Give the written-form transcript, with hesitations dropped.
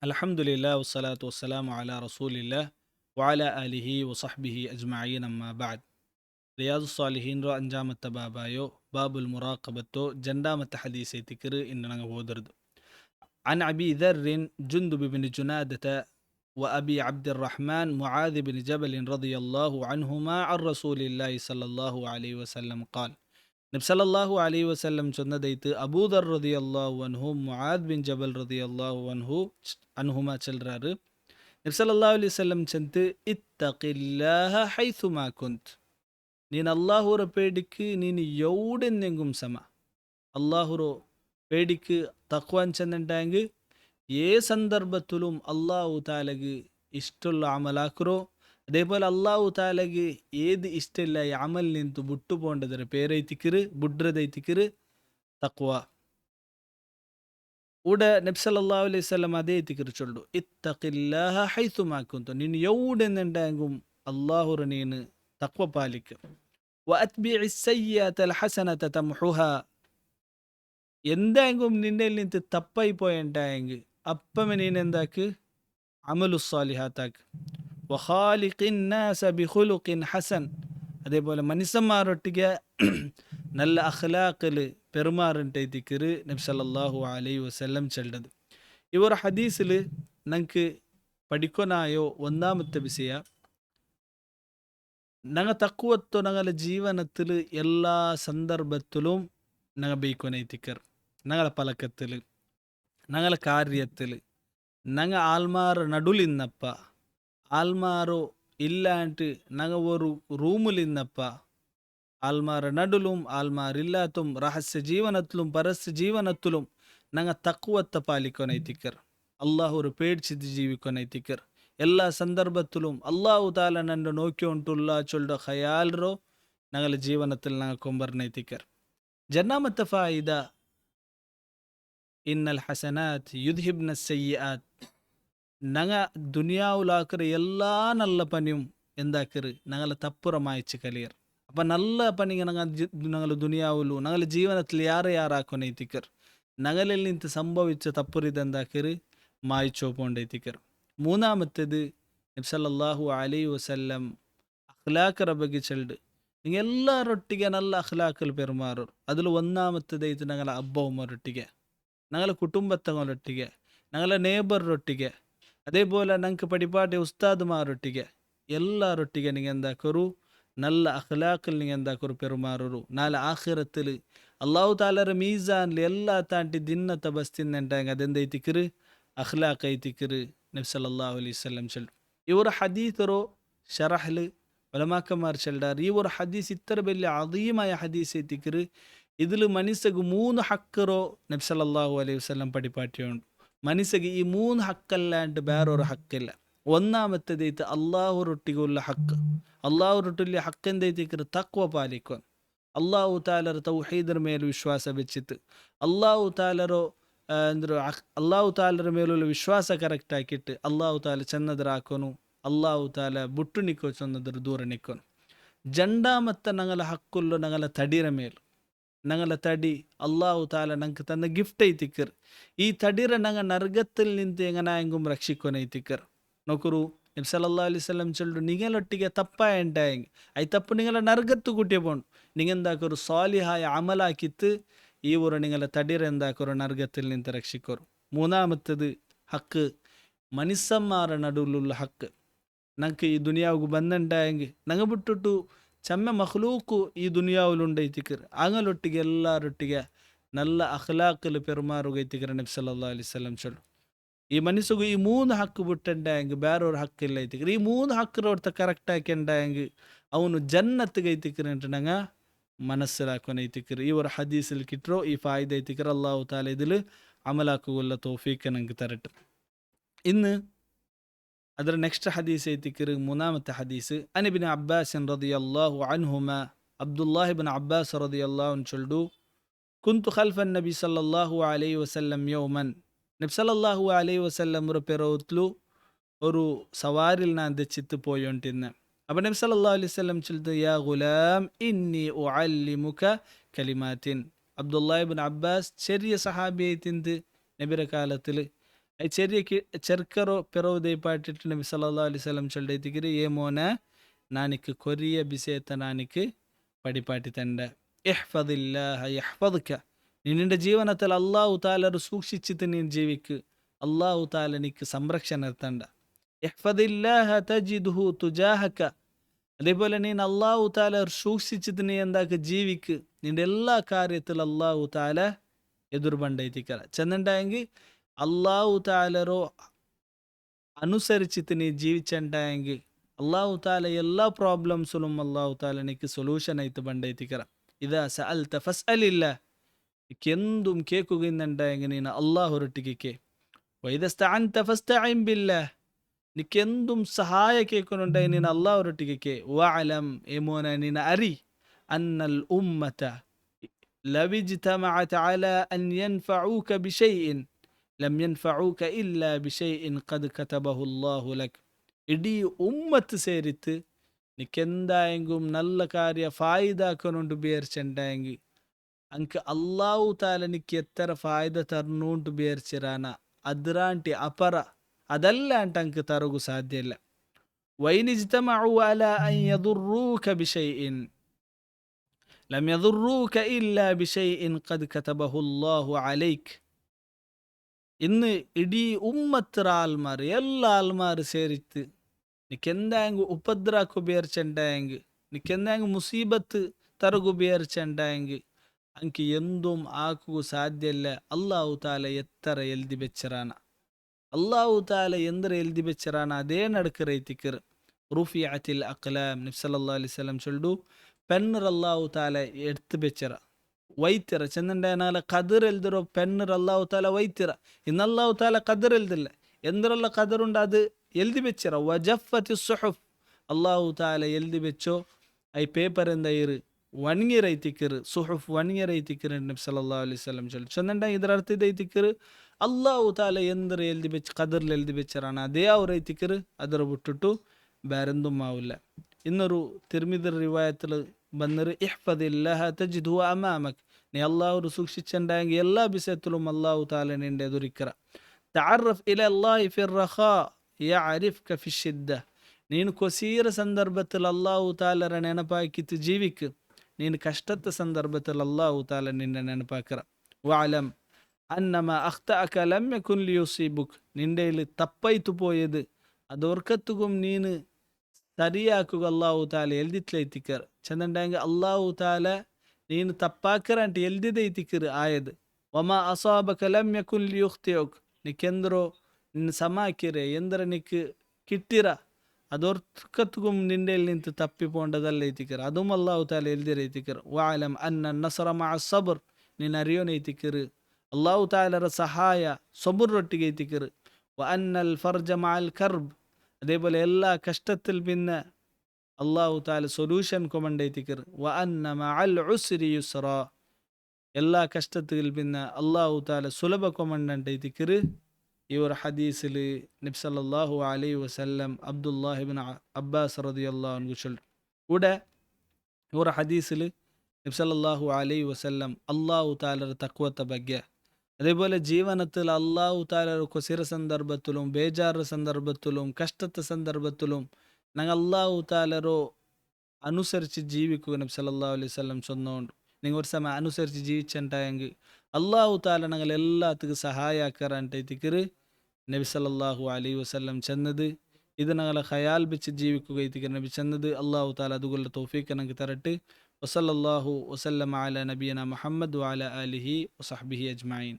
അൽഹംദുലില്ലാ വസ്സലാത്തു വസ്സലാമു അലാ റസൂലില്ലാ വഅലാ ആലിഹി വസഹ്ബിഹി അജ്മഈൻ അമ്മാ ബഅദ്. റിയാദുസ് സ്വാലിഹീൻറೋ അഞ്ചാമത്തെ ബാബായോ ബാബുൽ മുറാഖബത്തോ ജണ്ടാമത്തെ ഹദീസെ തിക്ർ ഇന്ന് ഞങ്ങൾ ഓതുന്നത്. عن أبي ذر جندب بن جنادة وأبي عبد الرحمن معاذ بن جبل رضي الله عنهما عن رسول الله صلى الله عليه وسلم قال. നബി സല്ലല്ലാഹു അലൈഹി വസല്ലം ചൊന്നതൈത്ത് അബൂദർ റളിയല്ലാഹു അൻഹു മുആദ് ബിൻ ജബൽ റളിയല്ലാഹു അൻഹുമ ചെல்றாரு. നബി സല്ലല്ലാഹു അലൈഹി വസല്ലം ചെಂತು ഇത്തഖില്ലാഹ ഹൈസുമാ കുന്ത്. ನೀನು ಅಲ್ಲಾಹುರ ಪೇಡಿക്ക് ನೀನು എവിടെന്നെങ്കും സമ അള്ളാഹുറോ പേടിക്ക് തഖ്വാൻ ചെന്നുണ്ടെങ്കിൽ ഏ സന്ദർഭത്തിലും അള്ളാഹു താലക്ക് ഇഷ്ടമുള്ള അമലാക്കുറോ. അതേപോലെ അള്ളാഹു താലക്ക് ഏത് ഇഷ്ടമില്ല ഈ അമൽ നിന്ത് ബുട്ടു പോണ്ടതിന് പേരൈത്തിക്കറ് ബുഡ്രതൈത്തിക്കറ് തഖ്വ. ಊಡ ನಬಿ ಸಲ್ಲಲ್ಲಾಹು ಅಲೈಹಿ ವಸಲ್ಲಂ ಅದೇ ತಿಕರು ಚೊಲ್ಲು ಇತ್ತಖಿಲ್ಲಾಹ ಹೈಸುಮಾ ಕುಂತು. ನೀನು ಎವುಡೆಂದೆಂಡಾಂಗುಂ ಅಲ್ಲಾಹುರ ನೀನು ತಕ್ವ ಪಾಲಿಕ. വഅത്ബിഇ സയ്യിഅത്തൽ ഹസനത തംഹുഹ. എന്തായെങ്കും നിന്നിൽ നിന്ന് തപ്പായി പോയണ്ടായെങ്കിൽ അപ്പമേ നീനെന്താക്ക് അമലു സ്വാലിഹാത്താക്ക്. വഖാലിഖിൻ നാസ ബിഖുലുഖിൻ ഹസൻ. അതേപോലെ മനുഷ്യന്മാരൊട്ടിಗೆ നല്ല അഖ്ലാഖിൽ പെരുമാറിട്ടൈത്തിക്കറ് നബി സല്ലല്ലാഹു അലൈഹി വസല്ലം ചെല്ലത്. ഇവർ ഹദീസിൽ നമുക്ക് പഠിക്കാനായോ ഒന്നാമത്തെ വിഷയ ഞങ്ങൾ തക്കുവത്തോ ഞങ്ങളുടെ ജീവനത്തിൽ എല്ലാ സന്ദർഭത്തിലും ഞങ്ങൾ ബൈക്കൊനൈത്തിക്കർ. ഞങ്ങളുടെ പലക്കത്തിൽ ഞങ്ങളുടെ കാര്യത്തിൽ ഞങ്ങൾ ആൽമാർ നടുലിന്നപ്പ ആൽമാരോ ഇല്ലാണ്ട് ഞങ്ങൾ ഒരു റൂമിലിന്നപ്പ ആൽമാർ നടുലും ആൽമാരില്ലാത്തും രഹസ്യ ജീവനത്തിലും പരസ്യ ജീവനത്തിലും ഞങ്ങൾ തക്കുവത്തെ പാലിക്കൊനൈത്തിക്കർ. അള്ളാഹുರು പേടിച്ചിട്ട് ജീവിക്കൊനൈത്തിക്കർ. എല്ലാ സന്ദർഭത്തിലും അള്ളാഹു താല നന്റെ നോക്കിയോണ്ടുള്ള ചൊല്ല ഖയാൽറോ ഞങ്ങളുടെ ജീവനത്തിൽ ഞങ്ങൾ കൊമ്പർനൈത്തിക്കർ. ജന്നാമത്തെ ഫായിദ ഇന്നൽ ഹസനാത്ത് യുദ്ഹിബ്ന സയ്യിആത്ത്. ഞങ്ങ ദുനിയാവിലാക്കിற എല്ലാ നല്ല പണിയും എന്താക്കറ് ഞങ്ങളെ തപ്പുറമായിച്ച് കലിയർ. അപ്പം നല്ല പണിಗೆ ഞങ്ങൾ ദുനിയാവിലു ഞങ്ങളുടെ ജീവനത്തിൽ ಯಾರಾಕೊನೈತಿಕರ್. ഞങ്ങളിൽ നിന്ന് സംഭവിച്ച തപ്പുരിതെന്താക്കറ് മായിച്ചോ പോണ്ടൈത്തിക്കർ. മൂന്നാമത്തേത് നബി സല്ലല്ലാഹു അലൈഹി വസല്ലം അഖ്ലാഖರ ಬಗ್ಗೆ ಚೆಲ್ಡು. നിങ്ങൾ എല്ലാരൊಟ್ಟಿಗೆ നല്ല അഖ്ലാഖിൽ പെരുമാറും. അതിൽ ഒന്നാമത്തേതായിട്ട് ഞങ്ങളെ അബ്ബവന്മാരൊಟ್ಟಿಗೆ, ഞങ്ങളെ കുടുംബത്തങ്ങളൊಟ್ಟಿಗೆ, ഞങ്ങളെ ನೇಬರ್ರೊಟ್ಟಿಗೆ, അതേപോലെ ഞങ്ങൾക്ക് പഠിപ്പാട്ടെ ഉസ്താദുമാരൊಟ್ಟಿಗೆ എല്ലാരൊಟ್ಟಿಗೆ നിങ്ങൾ എന്താക്കರು നല്ല അഖ്ലാഖിൽ നിങ്ങൾ എന്താക്കರು പെരുമാറರು. നാളെ ആഖിറത്തിൽ അള്ളാഹു താലರ മീസാനിൽ എല്ലാ താണ്ടി ദിന്നത്തെ ബസ്തിന്നുണ്ടെങ്കിൽ അതെന്തൈത്തിക്കറ് അഖ്ലാഖ് ಐತಿക്കറ്. നബി സല്ലല്ലാഹു അലൈഹി വസല്ലം ചെല്ലും. ഇവർ ഹദീസറോ ഷറഹ്ല് ഉലമാക്കന്മാർ ചെല്ലാറ്. ഈ ഒരു ഹദീസ് ഇത്ര വലിയ അദീമായ ഹദീസ് ಐತಿക്കറ്. ഇതിൽ മനുഷ്യക്ക് 3 ഹക്കറോ നബി സല്ലല്ലാഹു അലൈഹി വസല്ലം പഠിപ്പാട്ടിയുണ്ട്. മനുഷ്യക്ക് ഈ 3 ഹക്കല്ലാണ്ട് വേറൊരു ഹക്കില്ല. ഒന്നാമത്തേതൈത്ത് അള്ളാഹുരൊട്ടിಗುള്ള ഹക്ക്. അള്ളാഹുരൊട്ടിലെ ഹക്ക് എന്തൈತಿക്കറ് തഖ്വ പാലിക്കുക. അള്ളാഹു താലರ തൗഹീദರ ಮೇಲೆ ವಿಶ್ವಾಸ വെച്ചിട്ട് അള്ളാഹു താലರೋ അള്ളാഹു താലರ ಮೇലുള്ള ವಿಶ್ವಾಸ ಕರೆಕ್ಟ್ ಆಕಿಟ್ಟು ಅಲ್ಲಾಹು ತಾಲ ಚೆನ್ನದ್ರ ಹಾಕೋನು. ಅಲ್ಲಾಹು ತಾಲ ಬುಟ್ಟು ನಿಕ್ಕೋ ಚೊನ್ನದ್ರ ದೂರ ನಿಕ್ಕೋನು. ജണ്ടാമത്തെ ഞങ്ങളെ ഹക്കുള്ള ഞങ്ങളെ തടിയുടെ മേൽ ഞങ്ങളെ തടി അള്ളാഹു താല ഞങ്ങൾക്ക് തന്ന ഗിഫ്റ്റ് ಐತಿക്കർ. ഈ തടിര ഞങ്ങൾ നരകത്തിൽ നിന്ന് എങ്ങനായെങ്കും രക്ഷിക്കൊനൈത്തിക്കർ. നോക്കറു നബി സല്ലല്ലാഹു അലൈഹി വസല്ലം ചൊല്ലു നിങ്ങളൊಟ್ಟಿಗೆ തപ്പായുണ്ടായെങ്കിൽ ഈ തപ്പ് നിങ്ങളെ നരകത്ത് കൂട്ടിയ പോകണം. നിങ്ങൾ എന്താക്കൊരു സ്വാലിഹായ അമലാക്കിത്ത് ഈ ഒരു നിങ്ങളെ തടിര എന്താക്കൊരു നരകത്തിൽ നിന്ന് രക്ഷിക്കോರು. മൂന്നാമത്തേത് ഹക്ക് മനുഷ്യന്മാരുടെ നടുവിലുള്ള ഹക്ക്. ഞങ്ങൾക്ക് ഈ ദുനിയാവുക്ക് ಬಂದುണ്ടായെങ്കിൽ ഞങ്ങൾ ಬಿಟ್ಟಿಟ್ಟು ചെമ്മ മഖ്ലൂക്ക് ഈ ദുനിയാവിലുണ്ടൈത്തിക്കർ. അങ്ങലൊಟ್ಟಿಗೆ എല്ലാരൊಟ್ಟಿಗೆ നല്ല അഖ്ലാഖിൽ പെരുമാറുകൈത്തിക്കർ നബി സല്ലല്ലാഹു അലൈഹി വസല്ലം ചൊല്ലു. ഈ മനുഷ്യക്ക് ഈ 3 ഹക്ക് ಬಿಟ್ಟುണ്ടായെങ്കിൽ ಬೇರೊരു ഹക്കില്ല ಐತಿക്കർ. ഈ 3 ഹക്കിനോടുത്ത കറക്റ്റ് ആക്കി ഉണ്ടായെങ്കിൽ ಅವನು ಜನ್ನತ್ತಿಗೆ ಐತಿക്കರ್ ಅಂತ ഞങ്ങൾ മനസ്സിലാക്കൊനൈത്തിക്കർ. ഈ ഒരു ഹദീസിൽ കിട്ടോ ഈ ഫായിദ ಐತಿക്കർ. അല്ലാഹു തആല ഇതിൽ അമലാക്കുള്ള തൗഫീഖ് ഞങ്ങൾക്ക് തരട്ടെ. ഇന്ന് ಅದರ ನೆಕ್ಸ್ಟ್ ಹದೀಸ್ ಐತಿಕರು ಮೂನಾಮത്തെ ഹദീസ്. അനിബിൻ അബ്ബാസ് റളിയല്ലാഹു അൻഹുമ അബ്ദുല്ലാഹി ഇബ്നു അബ്ബാസ് റളിയല്ലാഹു അൻഹു ചൊല്ലു കുന്തു ഖൽഫൻ നബി സല്ലല്ലാഹു അലൈഹി വസല്ലം യൗമൻ. നബി സല്ലല്ലാഹു അലൈഹി വസല്ലം പെറോത്ലു ഒരു സവാരിൽ ഞാൻ തെച്ചിത്ത് പോയോണ്ടിന്ന്. അപ്പം നബി സല്ലല്ലാഹു അലൈഹി വസല്ലം ചൊല്ലു യാ ഗുലാം ഇന്നി ഉഅല്ലിമുക കലിമാത്തിൻ. അബ്ദുല്ലാഹി ഇബ്നു അബ്ബാസ് ചെറിയ സഹാബിയായിട്ടുണ്ട് നബിയുടെ കാലത്തിൽ. చెరకరో పెరవుదై పాటిట్టు నబి సల్లల్లాహు అలైహి వసల్లం చొల్డైతికిరి ఏమోన నానికి కొరియ బిసేత నానికి ಪಡಿಪಾಟಿ ತಂಡ ಇಹ್ಫದಿಲ್ಲಾಹ ಯಹ್ಫದ್ಕ ನಿನ್ನಿಂದ ಜೀವನത്തിൽ അല്ലാഹു താലರು സൂക്ഷിച്ചിട്ട് നീ ജീവിക്ക് അല്ലാഹു താല നിക്ക് സംരക്ഷണ നിർത്തണ്ട ഇഹ്ഫദില്ലാഹ തജിദ്ഹു തുജാഹക അതേപോലെ നീ അല്ലാഹു താല സൂക്ഷിച്ചിട്ട് നീ എന്താക്ക് ജീവിക്ക് നിന്റെ എല്ലാ കാര്യത്തിൽ അല്ലാഹു താല എതിർബണ്ടൈത്തിക്കല ചെന്നുണ്ടായെങ്കിൽ അല്ലാഹു താലരോ അനുസരിച്ചിട്ട് നീ ജീവിച്ചുണ്ടായെങ്കിൽ അള്ളാഹു താല എല്ലാ പ്രോബ്ലംസിലും അള്ളാഹു താല എനിക്ക് സൊല്യൂഷൻ ആയിട്ട് ബണ്ടൈത്തിക്കറ ഇതാ സഅൽത ഫസ്അലില്ല എന്തും കേൾക്കുകയുന്നുണ്ടായെങ്കിൽ നീನು അള്ളാഹು ಹೊರಟಿಗೆ ವೈದಸ್ತಅನ್ತ ಫಸ್ತഇನ್ ಬಿಲ್ಲಾಹ್ ನಿಕ್ಕೆಂದುം ಸಹಾಯ ಕೇൾಕೊನುಂಡಾയി ನೀನು ಅಲ್ಲಾಹು ಹೊರಟಿಗೆ ವಅಲಂ ಏಮೋನ ನೀನು ಅರಿ ಅನ್ನಲ್ ಉಮ್ಮತ ಲವಿಜ್ತಮಅತ್ ಅಲಾ ಅನ್ ಯನ್ಫಉಕ ಬಿಶೈಇನ್ ലം യൻഫഉക ഇല്ലാ ബിശൈഇൻ ഖദ് കതബഹു അല്ലാഹു ലക് ഇടീ ഉമ്മത്ത് ಸೇರಿತ್ತು നിക്കെന്തായെങ്കും നല്ല കാര്യ ഫായിദാക്കനുണ്ട് ബിയർച്ചുണ്ടായെങ്കിൽ ಅಂಕ ಅಲ್ಲಾಹು ತಾಲ ನಿಕ್ಕೆ ಎತ್ತರ ಫಾಯ್ದ ತರ್ನುಂಟು ಬೇರ್ಚಿರಾನ ಅದ್ರಾಂಟಿ ಅಪರ ಅದಲ್ಲ ಅಂಟ ಅಂಕ ತರಗು ಸಾಧ್ಯ ಇಲ್ಲ ವೈನಿಜ್ತಮഉ ಅಲಾ ಅನ್ ಯದುರ್ರೂಕ ಬಿಶೈಇನ್ ಲಂ ಯದುರ್ರೂಕ ಇಲ್ಲಾ ಬಿಶೈಇನ್ ഖദ് കതബഹു അല്ലാഹു അലൈക് ഇന്ന് ഇടീ ഉമ്മത്തര ആൽമാർ എല്ലാ ആൽമാർ ಸೇರಿತ್ತು നിക്കെന്തായെങ്കു ഉപദ്രാക്കു ബേർച്ചുണ്ടായെങ്കിൽ നിക്കെന്തായെങ്കു മുസീബത്ത് തരಗು ബേർച്ചുണ്ടായെങ്കിൽ ಅಂಕಿ ಎಂದುം ಆಕುಗು ಸಾಧ್ಯ ಇಲ್ಲ ಅಲ್ಲಾಹು ತಾಲ ಎತ್ತರ ಎಲ್ದಿ ಬೆಚ್ಚರಾನ ಅಲ್ಲಾಹು ತಾಲ ಎಂದರ ಎಲ್ದಿ ಬೆಚ್ಚರಾನ ಅದೇ ನಡಕರೈತಿಕರ್ ರುಫಿಅತಿಲ್ ಅಕ್ಲಾಮ್ ನಬಿ ಸಲ್ಲಲ್ಲಾಹು ಅಲೈಹಿ ವಸಲ್ಲಂ ಚೊಲ್ಡು ಪೆನ್ನರ್ ಅಲ್ಲಾಹು ತಾಲ ಎಡ್ತು ಬೆಚ್ಚರ ವೈತ್ಯರ ಚಂದಂಡನಾಲ ಕದರ್ ಎಲ್ದಿರೋ ಪೆನ್ನರ್ ಅಲ್ಲಾಹು ತಾಲ ವೈತ್ಯರ ಇನ್ನು ಅಲ್ಲಾಹು ತಾಲ ಕದರ್ ಎಲ್ದಿಲ್ಲ ಎಂದರಲ್ಲ ಕದರುಂಡ ಅದು ಎಲ್ದಿ ಬೆಚ್ಚರ ವಜಫತಿ ಸುಹುಫ್ ಅಲ್ಲಾಹು ತಾಲ ಎಲ್ದಿ ಬೆಚ್ಚೋ ಐ ಪೇಪರ್ ಎಂದ ಇರು ವಣಿಗೆರೈತಿಕ್ಕರು ಸುಹುಫ್ ವಣಿಗೆರೈತಿಕ್ಕರು ನಬಿ ಸಲ್ಲಲ್ಲಾಹು ಅಲೈಹಿ ವಸಲ್ಲಂ ಚೊಲ್ಲು ಚಂದಂಡ ಇದರ ಅರ್ಥ ಇದೈತಿಕ್ಕರು ಅಲ್ಲಾಹು ತಾಲ ಎಂದರ ಎಲ್ದಿ ಬೆಚ್ಚ ಕದರ್ಲು ಎಲ್ದಿ ಬೆಚ್ಚರಾನ ಅದೇ ಅವ್ರೈತಿಕ್ಕರು ಅದರ ಬಿಟ್ಟುಟ್ಟು ಬೇರೆಂದು ಮಾವಿಲ್ಲ ಇನ್ನೊರು ತಿರ್ಮಿದರ ರಿವಾಯತ್ಲು ಬಂದರು ಇಹ್ಫದಿಲ್ಲಾಹ ತಜಿದ್ಹು ಅಮಾಮಕ್ ನೀ ಅಲ್ಲಾಹರು ಸೂಕ್ಷಿಚ್ಚಂಡಾಂಗಿ ಎಲ್ಲ ಬಿಸೆತ್ತಲು ಅಲ್ಲಾಹು ತಾಲ ನಿಂಡೆ ಎದುರಿಕ್ಕರ ತಅರ್ರಫ್ ಇಲಲ್ಲಾಹಿ ಫಿರ್ ರಖಾ ಯಅರಿಫ್ಕ ಫಿಶ್ಶಿದ್ದ ನೀನು ಕೊಸೀರ ಸಂದರ್ಭത്തിൽ ಅಲ್ಲಾಹು ತಾಲರ ನೆನಪಾಕಿತ್ತು ಜೀವಿಕ್ ನೀನು ಕಷ್ಟದ ಸಂದರ್ಭത്തിൽ ಅಲ್ಲಾಹು ತಾಲ ನಿನ್ನ ನೆನಪಾಕರ ವಅಲಂ ಅನ್ನಮ ಅಖ್ತಅಕ ಲಮ್ ಯಕುನ್ ಲಿಯುಸೀಬುಕ್ ನಿಂಡೆಯಲ್ಲಿ ತಪ್ಪೈತು ಪೋಯದು ಅದೊರ್ಕತ್ತುಗುಂ ನೀನು ಸರಿಯಾಕುಗ ಅಲ್ಲಾಹು ತಾಲ ಎಲ್ದಿತ್ಲೈತಿಕರ್ ಚಂದಂಡಾಂಗ ಅಲ್ಲಾಹು ತಾಲ ನೀನು ತಪ್ಪಾಕರ ಅಂಟ ಎಲ್ದಿದೈತಿಕರ್ ಆಯದ್ ವಮಾ ಅಸಾಬಕ ಲಮ್ ಯಕುನ್ ಲಿಯುಖ್ತಿಯುಕ್ ನಿಕ್ಕೆಂದರೋ ನಿನ್ನ ಸಮಾಕಿರೆ ಎಂದರ ನಿಕ್ ಕಿಟ್ಟಿರ ಅದೊರ್ಕತ್ಗುಂ ನಿಂಡೆಯಲ್ಲಿ ನಿಂತು ತಪ್ಪಿಪೋಂಡದಲ್ಲೈತಿಕರ್ അതും അല്ലാഹു താല എൽദിരൈതിക്കർ വഅലം അന്ന നസ്റ മഅ സബ്ർ നീൻ അറിയോനൈതിക്കർ അല്ലാഹു താലರ സഹായ സബുറൊಟ್ಟಿಗೆ ಐತಿಕರ್ വഅന്നൽ ഫർജ മഅൽ കർബ് അതേപോലെ എല്ലാ കഷ്ടത്തിൽ പിന്നെ അല്ലാഹു താല സൊല്യൂഷൻ കൊമണ്ടൈതിക്കർ വഅന്ന മഅൽ ഉസ്രി യുസ്റ എല്ലാ കഷ്ടത്തിൽ പിന്നെ അല്ലാഹു താല സുലഭ കൊമണ്ടൈതിക്കർ ഇവർ ഹദീസിൽ നബി സല്ലല്ലാഹു അലൈഹി വസല്ലം അബ്ദുല്ലാഹി ഇബ്നു അബ്ബാസ് റളിയല്ലാഹു അൻഹു ചൊല്ലു കൂടെ ഇവർ ഹദീസിൽ നബി സല്ലല്ലാഹു അലൈഹി വസല്ലം അല്ലാഹു താലರ തഖ്വത ಬಗ್ಗೆ അതേപോലെ ജീവിതത്തിൽ അല്ലാഹു താലರ കൊസിര സന്ദർഭത്തിലും ബേജാറ് സന്ദർഭത്തിലും കഷ്ടത്തെ സന്ദർഭത്തിലും ഞങ്ങൾ അല്ലാഹു താലരോ അനുസരിച്ച് ജീവിക്കുക നബി സല്ലല്ലാഹു അലൈഹി വസല്ലം ചൊന്നോണ്ട് നിങ്ങൾ ഒരു സമയം അനുസരിച്ച് ജീവിച്ചുണ്ടായെങ്കിൽ അല്ലാഹു താല ഞങ്ങൾ എല്ലാത്തിനും സഹായക്കാരൻറ്റൈതിക്കറ് നബി സല്ലല്ലാഹു അലൈഹി വസല്ലം ചെന്നത് ഇത് ഞങ്ങളെ ഖയാൽ വെച്ച് ജീവിക്കുക ഇതിക്ക് നബി ചെന്നത് അല്ലാഹു താല അതുകൊള്ള തൗഫീഖ് ഞങ്ങൾക്ക് തരട്ടെ വസല്ലല്ലാഹു വസല്ലമ അലാ നബിയന മുഹമ്മദ് വഅലാ ആലിഹി വസഹ്ബിഹി അജ്മഈൻ